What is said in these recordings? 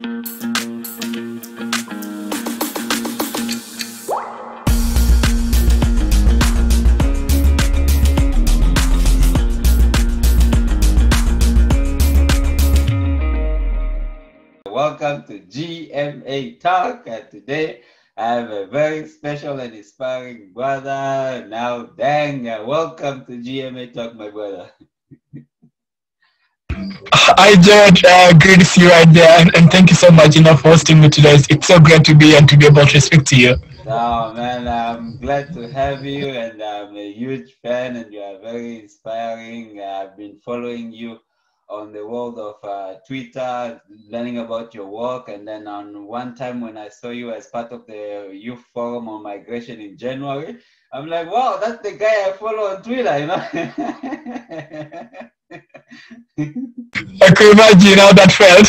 Welcome to GMA Talk, and today I have a very special and inspiring brother. Now, Dang, welcome to GMA Talk, my brother. Hi, George. Great to see you right there, and thank you so much, for hosting me today. It's so great to be and to be able to speak to you. Oh man, I'm glad to have you, and I'm a huge fan, and you are very inspiring. I've been following you on the world of Twitter, learning about your work, and then on one time when I saw you as part of the youth forum on migration in January, I'm like, wow, that's the guy I follow on Twitter, I could imagine how that felt.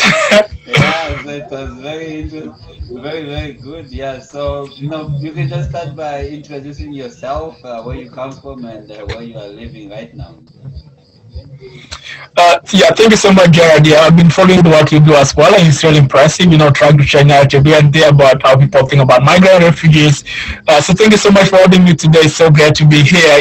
Yeah, so it was very interesting, very, very good. Yeah, so you can just start by introducing yourself, where you come from, and where you are living right now. Yeah, thank you so much, Gerard. Yeah, I've been following the work you do as well, and it's really impressive, trying to share narrative here and there about how people think about migrant refugees. So thank you so much for having me today. It's so great to be here.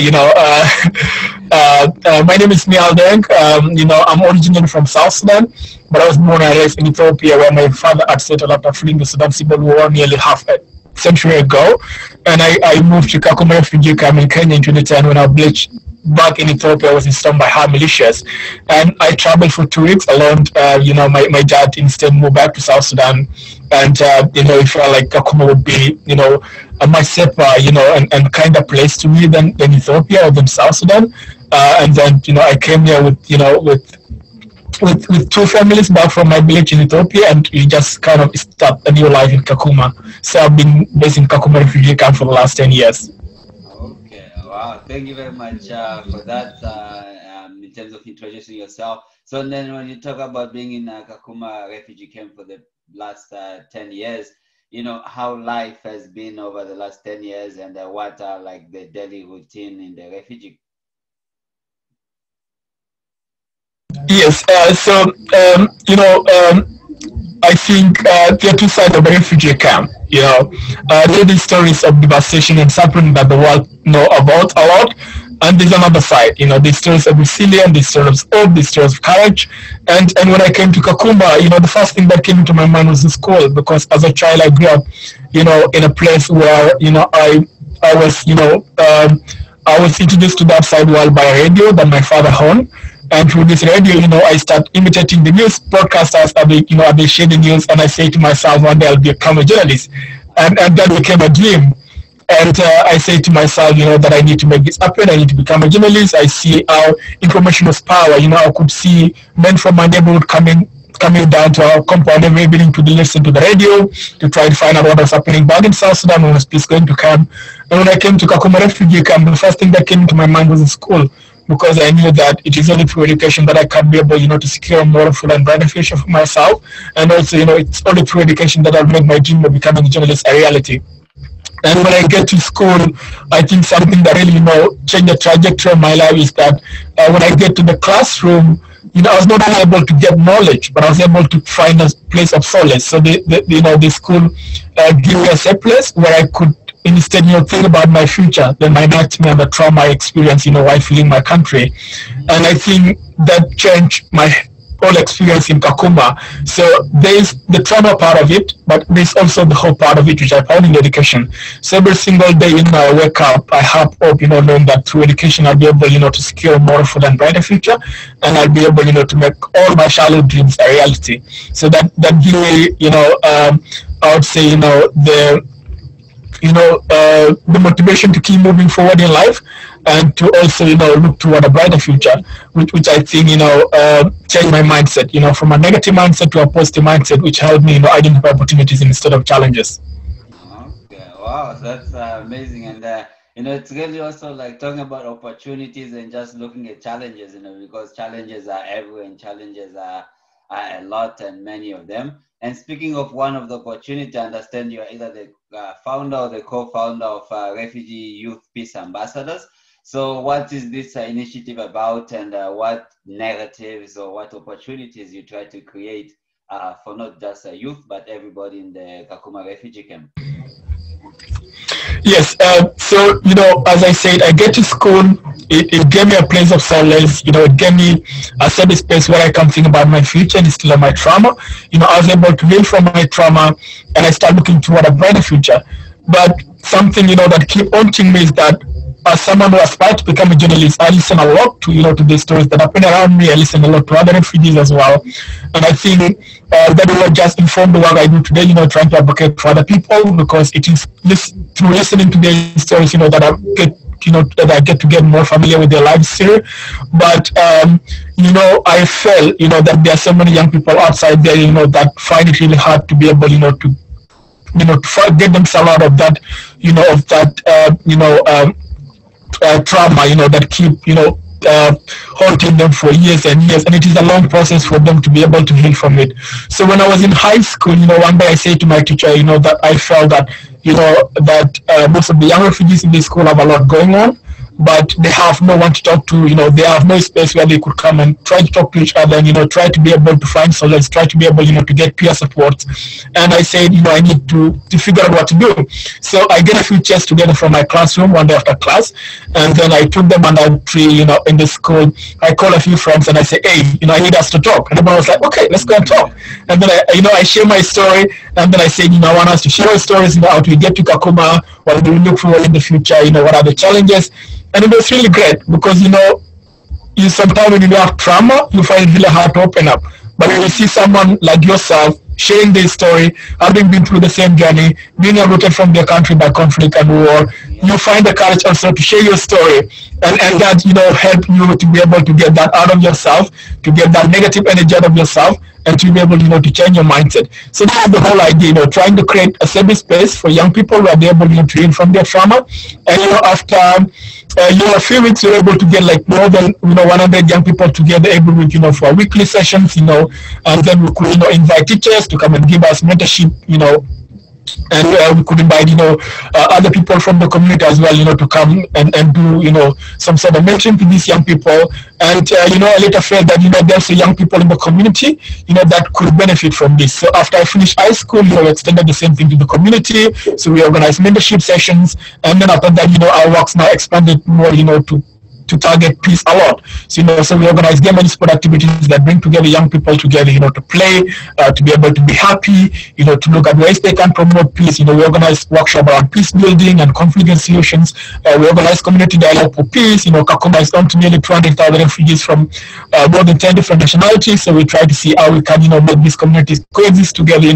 My name is Niall Deng. I'm originally from South Sudan, but I was born and raised in Ethiopia, where my father had settled after fleeing the Sudan Civil War nearly half a century ago. And I moved to Kakuma Refugee camp in Kenya in 2010 when I bleached back in Ethiopia. I was installed by her militias, and I traveled for 2 weeks alone. My dad instead moved back to South Sudan, and it felt like Kakuma would be a much safer and kind of place to me than Ethiopia or than South Sudan. And then I came here with two families back from my village in Ethiopia, and we just kind of start a new life in Kakuma. So I've been based in Kakuma refugee camp for the last 10 years. Okay, wow, thank you very much for that in terms of introducing yourself. So then when you talk about being in Kakuma refugee camp for the last 10 years, how life has been over the last 10 years, and what are like the daily routine in the refugee. Yes. I think there are two sides of a refugee camp. There are these stories of devastation and suffering that the world know about a lot, and there's another side. These stories of resilience, these stories of hope, these stories of courage. And when I came to Kakuma, the first thing that came into my mind was the school, because as a child I grew up, in a place where I was I was introduced to the outside world by a radio that my father owned. And through this radio, I start imitating the news broadcasters they share the news, and I say to myself, one day I'll become a journalist. And that became a dream. And I say to myself, that I need to make this happen. I need to become a journalist. I see how information was power. I could see men from my neighborhood coming down to our compound every evening to listen to the radio, to try to find out what was happening back in South Sudan when I was peace going to camp. And when I came to Kakuma refugee camp, the first thing that came into my mind was the school, because I knew that it is only through education that I can be able, to secure a more full and brighter future for myself. And also, it's only through education that I'll make my dream of becoming a journalist a reality. And when I get to school, I think something that really, changed the trajectory of my life is that when I get to the classroom, I was not only able to get knowledge, but I was able to find a place of solace. So the school gave me a safe place where I could instead, think about my future, then my nightmare, the trauma I experienced, while fleeing my country. And I think that changed my whole experience in Kakuma. So there's the trauma part of it, but there's also the whole part of it, which I found in education. So every single day, I wake up, I have hope, knowing that through education, I'll be able, to secure a more full and brighter future, and I'll be able, to make all my childhood dreams a reality. So that gives me, I would say, the motivation to keep moving forward in life, and to also look toward a brighter future, which I think changed my mindset, from a negative mindset to a positive mindset, which helped me identify opportunities instead of challenges. Okay, wow, that's amazing. And it's really also like talking about opportunities and just looking at challenges, because challenges are everywhere, and challenges are a lot and many of them. And speaking of one of the opportunity, I understand you're either the founder or the co-founder of Refugee Youth Peace Ambassadors. So what is this initiative about, and what narratives or what opportunities you try to create for not just youth, but everybody in the Kakuma refugee camp? Yes. So, as I said, I get to school. It gave me a place of solace. It gave me a safe space where I can think about my future instead of my trauma. I was able to heal from my trauma, and I start looking toward a brighter future. But something, that keep haunting me is that as someone who aspired to become a journalist, I listen a lot to the stories that happen around me. I listen a lot to other refugees as well, and I think that will just inform the work I do today. Trying to advocate for other people, because it is through listening to their stories, that I get to get more familiar with their lives here. But I felt that there are so many young people outside there, that find it really hard to be able, to get themselves out of that, of that, trauma, that keep, haunting them for years and years, and it is a long process for them to be able to heal from it. So when I was in high school, one day I said to my teacher, that I felt that, that most of the young refugees in this school have a lot going on, but they have no one to talk to. They have no space where they could come and try to talk to each other, and try to be able to find solace, try to be able to get peer support. And I said, I need to figure out what to do. So I get a few chairs together from my classroom one day after class, and then I took them under a tree, in the school. I called a few friends and I said, hey, I need us to talk. And everyone was like, okay, let's go and talk. And then I share my story, and then I said, I want us to share our stories, how do we get to Kakuma, what do we look for in the future, what are the challenges. And it was really great because, you sometimes when you have trauma, you find it really hard to open up. But when you see someone like yourself sharing their story, having been through the same journey, being uprooted from their country by conflict and war, you find the courage also to share your story. And that, help you to be able to get that out of yourself, to get that negative energy out of yourself, and to be able, to change your mindset. So that's the whole idea, trying to create a safe space for young people where they're able, to heal from their trauma. And, after, a few weeks, you're able to get like more than, 100 young people together every week, for weekly sessions, and then we could, invite teachers to come and give us mentorship, and we could invite other people from the community as well to come and do some sort of mentoring to these young people. And I later felt that there's young people in the community that could benefit from this. So after I finished high school, we extended the same thing to the community. So we organized mentorship sessions, and then after that our works now expanded more to target peace a lot. So we organize game and sport activities that bring together young people together, to play, to be able to be happy, to look at ways they can promote peace. We organize workshops around peace building and conflict solutions. We organize community dialogue for peace. Kakuma is home to nearly 200,000 refugees from more than 10 different nationalities. So we try to see how we can, make these communities coexist together,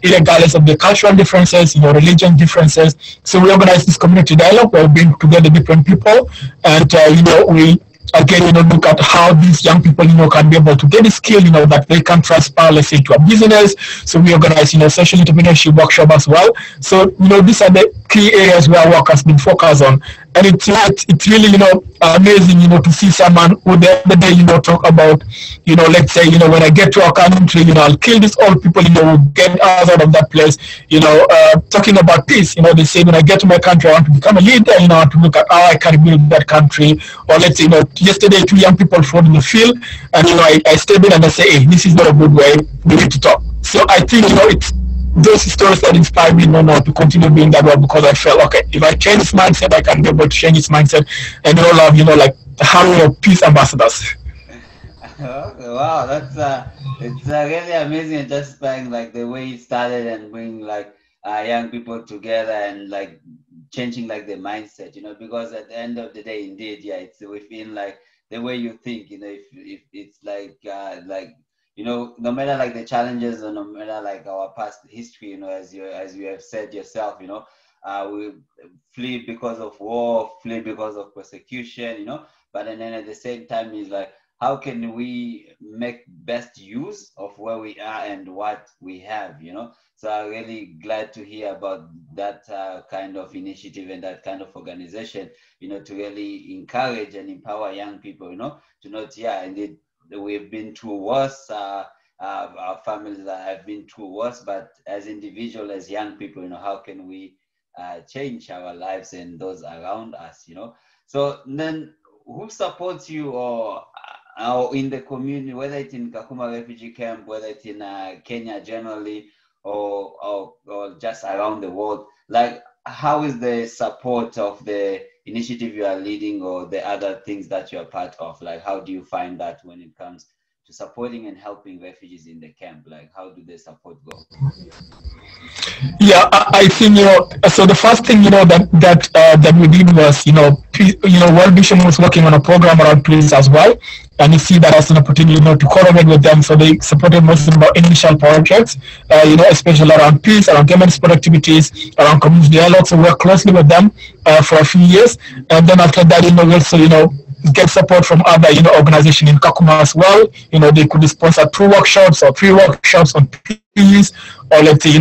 regardless of the cultural differences, religion differences. So we organize this community dialogue where we bring together different people, and we again look at how these young people can be able to get a skill that they can transfer, let's say, to a business. So we organize social entrepreneurship workshop as well. So these are the key areas where work has been focused on. And it's really amazing to see someone who the other day talk about let's say when I get to our country I'll kill these old people who get us out of that place, talking about peace. They say when I get to my country I want to become a leader, I want to look at how I can build that country. Or let's say yesterday 2 young people fought in the field, and I step in and I say, hey, this is not a good way, we need to talk. So I think it's those stories that inspire me now to continue doing that work, because I felt, okay, if I change this mindset, I can be able to change this mindset and all of like the army of peace ambassadors. Okay, wow, that's it's really amazing and just inspiring, like the way it started and bringing like young people together and like changing like the mindset, because at the end of the day, indeed, yeah, it's within like the way you think, if it's like no matter like the challenges or no matter like our past history, as you have said yourself, we flee because of war, flee because of persecution, but then at the same time is like how can we make best use of where we are and what we have, so I'm really glad to hear about that kind of initiative and that kind of organization, to really encourage and empower young people, to not, yeah, indeed, we've been through worse, our families have been through worse, but as individuals, as young people, how can we change our lives and those around us, So then who supports you, or in the community, whether it's in Kakuma refugee camp, whether it's in Kenya generally, or just around the world, like how is the support of the initiative you are leading or the other things that you are part of? Like how do you find that when it comes to supporting and helping refugees in the camp? Like how do the support go? Yeah, I think so the first thing that we did was World Vision was working on a program around peace as well, and you see that as an opportunity to collaborate with them. So they supported most of our initial projects, especially around peace, around government support activities, around community dialogue. So we work closely with them for a few years, and then after that, we also get support from other organizations in Kakuma as well. They could sponsor 2 workshops or 3 workshops on peace, or let's say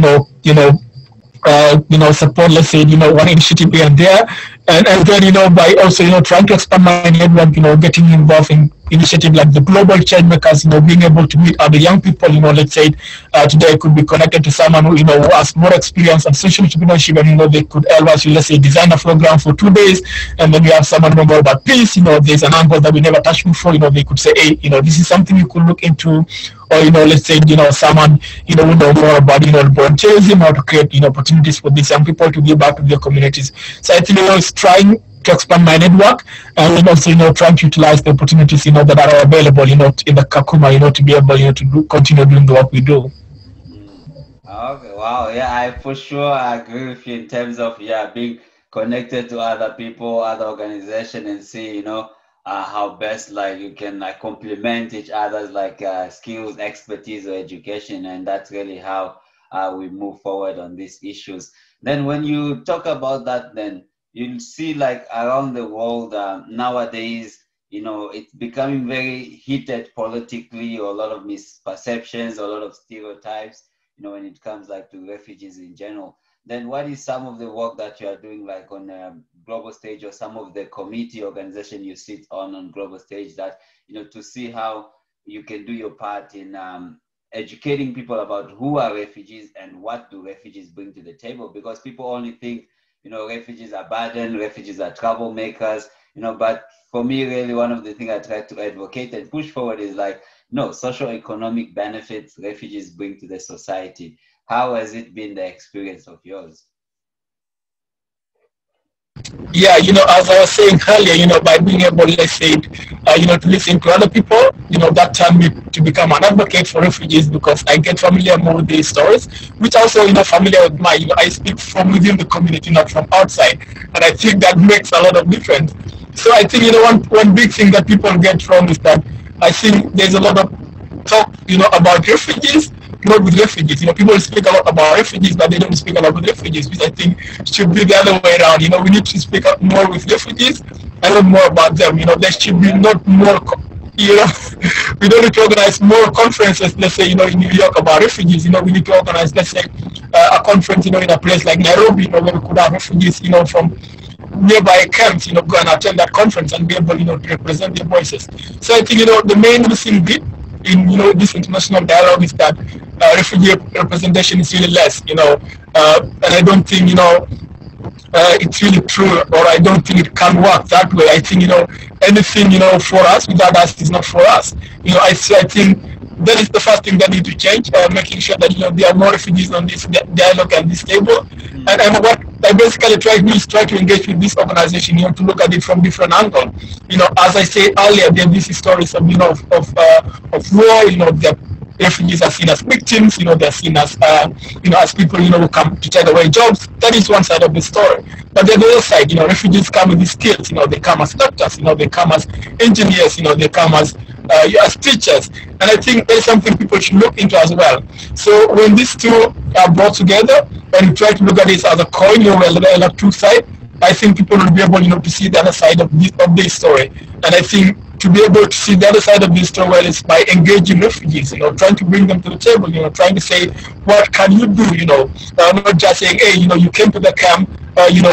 support, let's say, one initiative here and there. And then, by also, trying to expand my network, getting involved in initiative like the Global Change Makers, being able to meet other young people, let's say today could be connected to someone who has more experience on social entrepreneurship, and, they could help us, let's say, design a program for 2 days. And then we have someone who knows about peace, there's an angle that we never touched before, they could say, hey, this is something you could look into. Or, let's say, someone, who know more about, volunteerism, how to create, opportunities for these young people to give back to their communities. So I think, it's trying to expand my network, and also, trying to utilize the opportunities, that are available, in the Kakuma, to be able, to continue doing the work we do. Okay, wow, yeah, I for sure agree with you in terms of being connected to other people, other organizations, and see, how best like you can complement each other's skills, expertise, or education, and that's really how we move forward on these issues. Then when you talk about that, then you'll see like around the world nowadays, it's becoming very heated politically, or a lot of misperceptions, a lot of stereotypes, when it comes like to refugees in general. Then what is some of the work that you are doing like on a global stage, or some of the committee organization you sit on global stage, that, to see how you can do your part in educating people about who are refugees and what do refugees bring to the table? Because people only think, refugees are burden, refugees are troublemakers, but for me, really, one of the things I try to advocate and push forward is like, no, social economic benefits refugees bring to the society. How has it been the experience of yours? Yeah, as I was saying earlier, by being able, let's say, to listen to other people, that turned me to become an advocate for refugees, because I get familiar more with these stories, which also, familiar with I speak from within the community, not from outside. And I think that makes a lot of difference. So I think, one big thing that people get wrong is that I think there's a lot of talk, about refugees, not with refugees. People speak a lot about refugees, but they don't speak a lot with refugees, which I think should be the other way around. We need to speak up more with refugees and learn more about them. There should be not more, we don't need to organize more conferences, let's say, in New York about refugees. We need to organize, let's say, a conference, in a place like Nairobi, where we could have refugees, from nearby camps, go and attend that conference and be able, to represent their voices. So I think, the main missing bit in, this international dialogue is that refugee representation is really less, and I don't think, it's really true, or I don't think it can work that way. I think, anything, for us, without us is not for us. I think that is the first thing that needs to change, making sure that, there are more refugees on this dialogue and this table. And what I basically try to do is try to engage with this organization, to look at it from different angles. As I said earlier, there are these stories of, of war, the refugees are seen as victims, they're seen as, as people, who come to take away jobs. That is one side of the story. But the other side, refugees come with these skills, they come as doctors, they come as engineers, they come as teachers. And I think that's something people should look into as well. So when these two are brought together and try to look at this as a coin, where there are two sides, I think people will be able, to see the other side of this story. And I think to be able to see the other side of this story, well, is by engaging refugees, trying to bring them to the table, trying to say, what can you do, not just saying, hey, you came to the camp,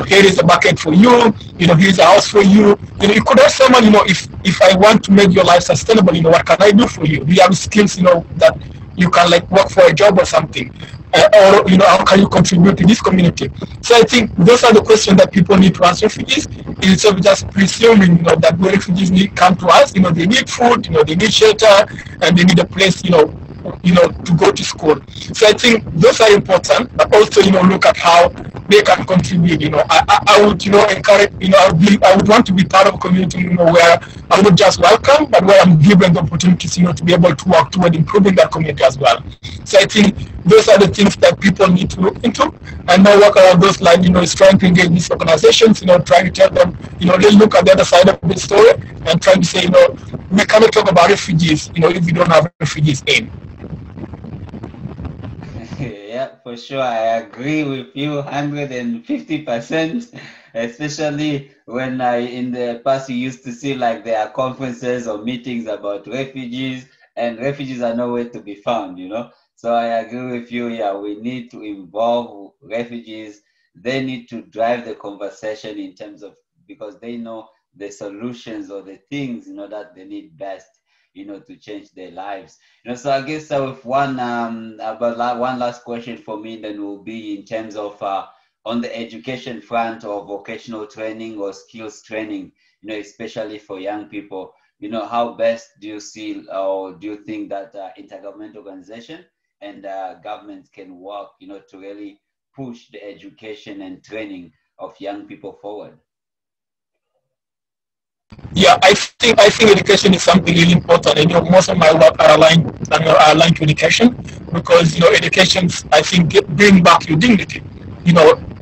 here is a bucket for you, here's a house for you. You could ask someone, if I want to make your life sustainable, what can I do for you? Do you have skills, that you can work for a job or something? or how can you contribute to this community? So I think those are the questions that people need to ask refugees, instead of just presuming that when refugees come to us, they need food, they need shelter, and they need a place, to go to school. So I think those are important, but also, look at how they can contribute. I would, encourage, I would want to be part of a community, where I would just welcome, but where I'm given the opportunities, to be able to work toward improving that community as well. So I think those are the things that people need to look into, and now work around those lines, is trying to engage these organizations, trying to tell them, let's look at the other side of the story, and trying to say, we cannot talk about refugees, if we don't have refugees in. Yeah, for sure. I agree with you 150%, especially when in the past you used to see like there are conferences or meetings about refugees, and refugees are nowhere to be found, So I agree with you. Yeah, we need to involve refugees. They need to drive the conversation in terms of, because they know the solutions or the things, that they need best, to change their lives. So I guess with one last question for me then will be in terms of on the education front or vocational training or skills training, especially for young people, how best do you see or do you think that intergovernmental organization and governments can work, to really push the education and training of young people forward? Yeah, I think education is something really important. And most of my work are aligned to education, because education, I think, bring back your dignity.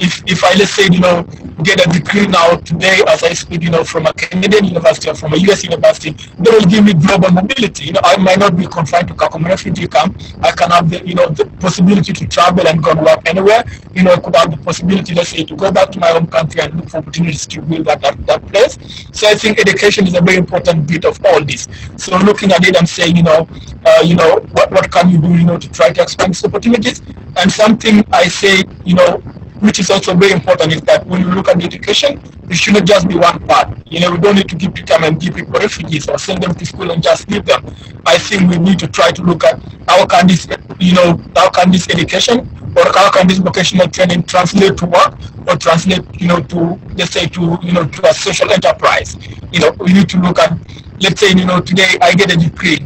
If I, let's say, get a degree now today as I speak, from a Canadian university or from a US university, they will give me global mobility. I might not be confined to Kakuma Refugee camp. I can have the possibility to travel and go and work anywhere. I could have the possibility, let's say, to go back to my home country and look for opportunities to build that place. So I think education is a very important bit of all this. So looking at it and saying, what can you do, to try to expand these opportunities? And something I say, which is also very important, is that when you look at the education, it shouldn't just be one part. We don't need to come and give people refugees or send them to school and just leave them. I think we need to try to look at how can this education or how can this vocational training translate to work or translate, to, let's say, to a social enterprise. We need to look at, let's say, today I get a degree.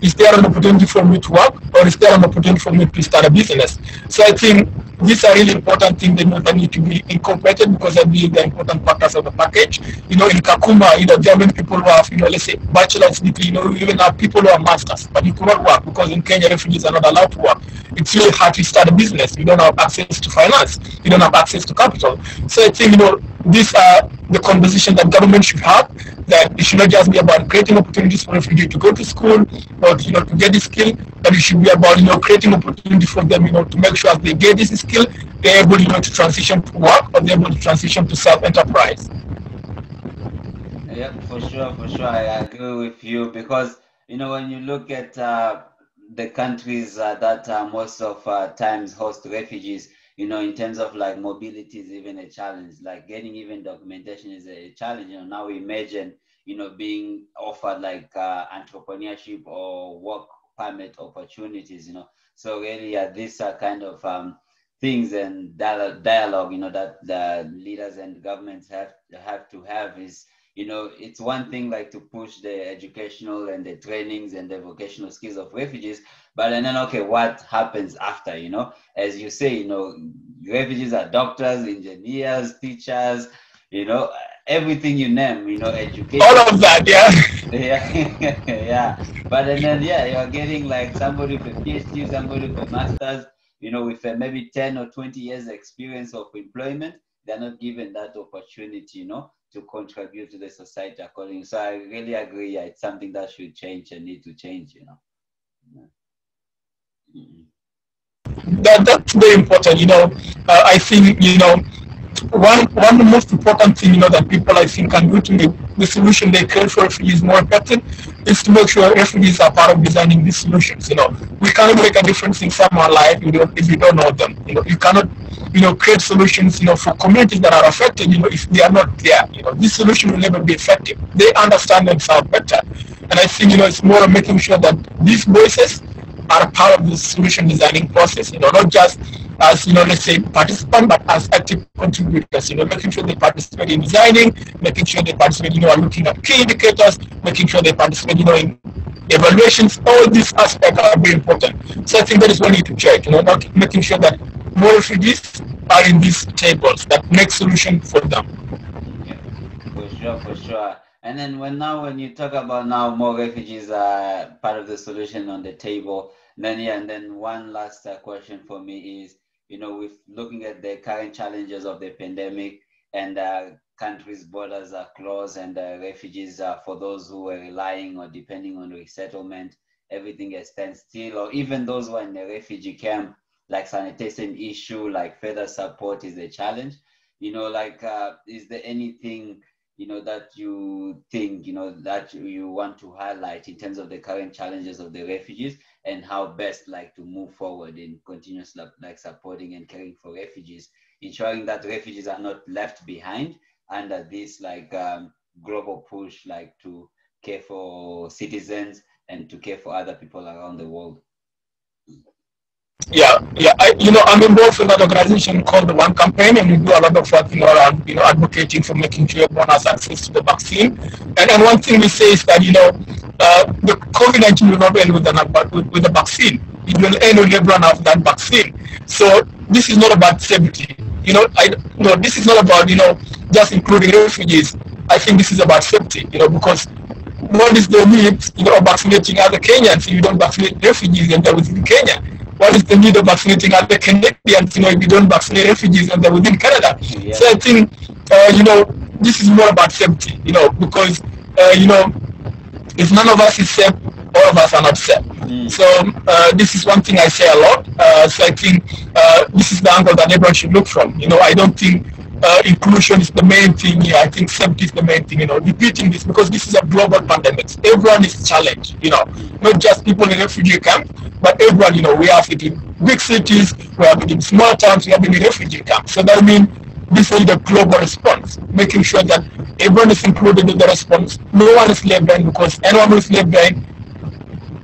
Is there an opportunity for me to work, or is there an opportunity for me to start a business? So I think these are really important things that need to be incorporated, because I believe they're important factors of the package. In Kakuma, there are many people who have, let's say, bachelor's degree, you even have people who are masters, but you cannot work because in Kenya, refugees are not allowed to work. It's really hard to start a business. You don't have access to finance. You don't have access to capital. So I think, these are the conversation that government should have, that it should not just be about creating opportunities for refugees to go to school or, to get this skill, but it should be about, creating opportunity for them, to make sure as they get this skill, they're able, to transition to work, or they're able to transition to self-enterprise. Yeah, for sure. I agree with you, because, when you look at the countries that most of times host refugees, in terms of like mobility is even a challenge, like getting even documentation is a challenge. Now imagine, being offered like entrepreneurship or work permit opportunities, So really, these are kind of things and dialogue, that the leaders and governments have to have is, it's one thing like to push the educational and the trainings and the vocational skills of refugees, but then, okay, what happens after, as you say, refugees are doctors, engineers, teachers, everything you name, education. All of that, yeah. Yeah, yeah. But then, you're getting like somebody with a PhD, somebody with a master's, with maybe 10 or 20 years experience of employment. They're not given that opportunity, to contribute to the society accordingly. So I really agree. Yeah, it's something that should change and need to change, Yeah. Mm-hmm. That's very important. I think, one of the most important thing, that people, I think, can do to make the solution they create for refugees more effective is to make sure refugees are part of designing these solutions. We cannot make a difference in someone's life if you don't know them. You cannot, create solutions, for communities that are affected, if they are not there. This solution will never be effective. They understand themselves better. And I think, it's more of making sure that these voices are a part of the solution designing process, not just as, let's say participants, but as active contributors, making sure they participate in designing, making sure they participate, are looking at key indicators, making sure they participate, in evaluations. All these aspects are very important. So I think that is what we need to check, not making sure that more refugees are in these tables that make solution for them. Yeah, for sure. And then when you talk about now more refugees are part of the solution on the table, and then one last question for me is, with looking at the current challenges of the pandemic and countries' borders are closed and refugees for those who are relying or depending on resettlement, everything has stand still, or even those who are in a refugee camp, like sanitation issue, like further support is a challenge. Is there anything that you think, that you want to highlight in terms of the current challenges of the refugees and how best to move forward in continuous supporting and caring for refugees, ensuring that refugees are not left behind under this global push to care for citizens and to care for other people around the world? Yeah. I'm involved in an organization called the One Campaign, and we do a lot of work, around, advocating for making sure everyone has access to the vaccine. And one thing we say is that, the COVID-19 will not end with the vaccine. It will end when everyone has that vaccine. So this is not about safety. This is not about, just including refugees. I think this is about safety, because what is the need, of vaccinating other Kenyans if you don't vaccinate refugees and they're within Kenya? What is the need of vaccinating other Canadians, if you don't vaccinate refugees and they're within Canada? Yeah. So I think, this is more about safety, because, if none of us is safe, all of us are not safe. So this is one thing I say a lot. So I think this is the angle that everyone should look from. I don't think inclusion is the main thing here. I think safety is the main thing, repeating this because this is a global pandemic. Everyone is challenged, not just people in refugee camps, but everyone, we have it in big cities, we have it in small towns, we have it in refugee camps. So that means this is the global response, making sure that everyone is included in the response. No one is left behind, because anyone who is left behind,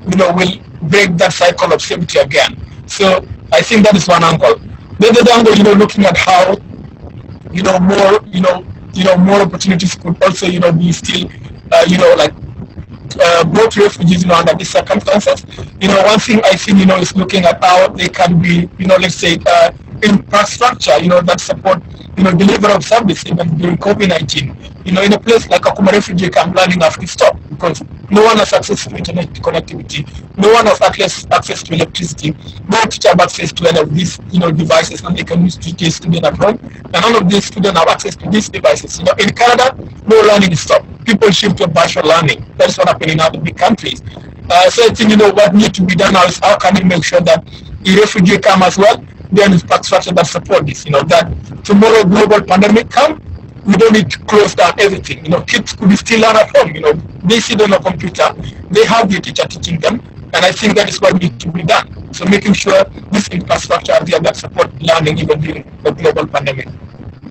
will break that cycle of safety again. So I think that is one angle. The other angle, looking at how, more opportunities could also, be still, brought refugees, under these circumstances. One thing I think, is looking at how they can be, let's say, infrastructure, that support, delivery of service even during COVID-19. In a place like Kakuma Refugee camp, learning have to stop because no one has access to internet connectivity, no one has access to electricity, no teacher have access to any of these, devices, and they can use to teach students at home. And none of these students have access to these devices. In Canada, no learning is stopped. People shift to virtual learning. That's what happened in other big countries. So I think, what needs to be done now is how can we make sure that the refugee come as well, there is infrastructure that support this, that tomorrow global pandemic come, we don't need to close down everything. Kids could still learn at home. They sit on a computer, they have the teacher teaching them, and I think that is what needs to be done. So making sure this infrastructure are there that support learning even during the global pandemic.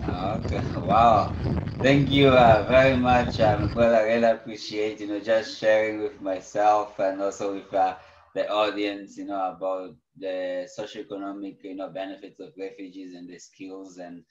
Okay, wow. Thank you very much, well, I really appreciate, just sharing with myself and also with the audience, about the socioeconomic, benefits of refugees and the skills and,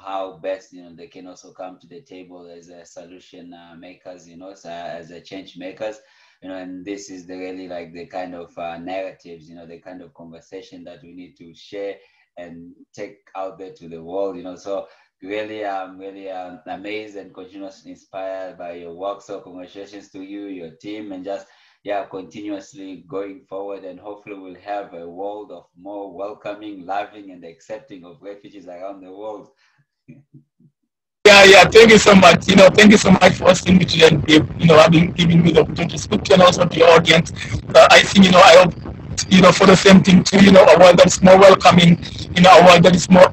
how best, they can also come to the table as a solution makers, so as a change makers, and this is really the kind of narratives, the kind of conversation that we need to share and take out there to the world, so really, really amazed and continuously inspired by your work. So congratulations to you, your team, and just, continuously going forward. And hopefully we'll have a world of more welcoming, loving, and accepting of refugees around the world. Yeah. Thank you so much. Thank you so much for hosting me today and, giving me the opportunity to speak to you and also to the audience. I think, I hope, for the same thing too, a world that's more welcoming, a world that is more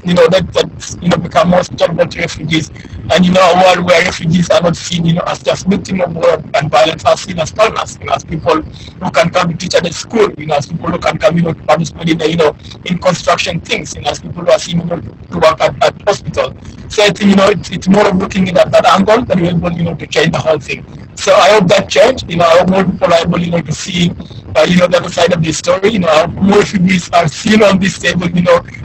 that become more hospitable to refugees, and a world where refugees are not seen, as just victims of war and violence, are seen as partners, as people who can come to teach at the school, as people who can come, to participate in in construction things, as people who are seen, to work at hospital. So I think, it's more of looking at that angle that we're able, to change the whole thing. So I hope that change. I hope more people are able, to see, the other side of this story. I hope more refugees are seen on this table.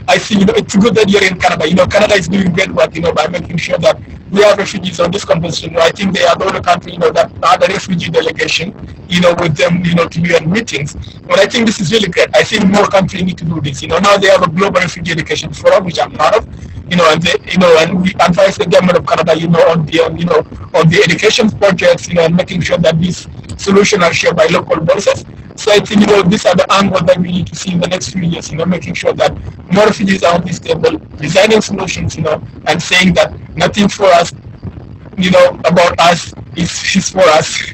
I see, it's good that you're in Canada. Canada is doing great work, by making sure that we have refugees on this conversation. I think they are the only country, that had a refugee delegation, with them, to be in meetings. But I think this is really great. I think more countries need to do this. Now they have a global refugee education forum, which I'm part of. And they, and we advise the government of Canada, on the education projects, and making sure that these solutions are shared by local voices. So I think, these are the angles that we need to see in the next few years, making sure that more refugees are on this table, designing solutions, and saying that nothing for us, about us is for us.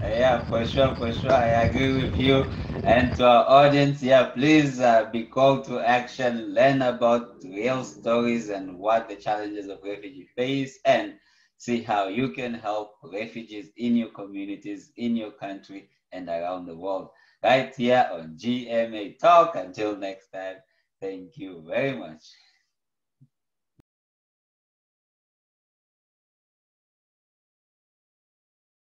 Yeah, for sure, for sure. I agree with you. And to our audience, yeah, please be called to action, learn about real stories and what the challenges of refugee face, and see how you can help refugees in your communities, in your country, and around the world. Right here on GMA Talk. Until next time, thank you very much.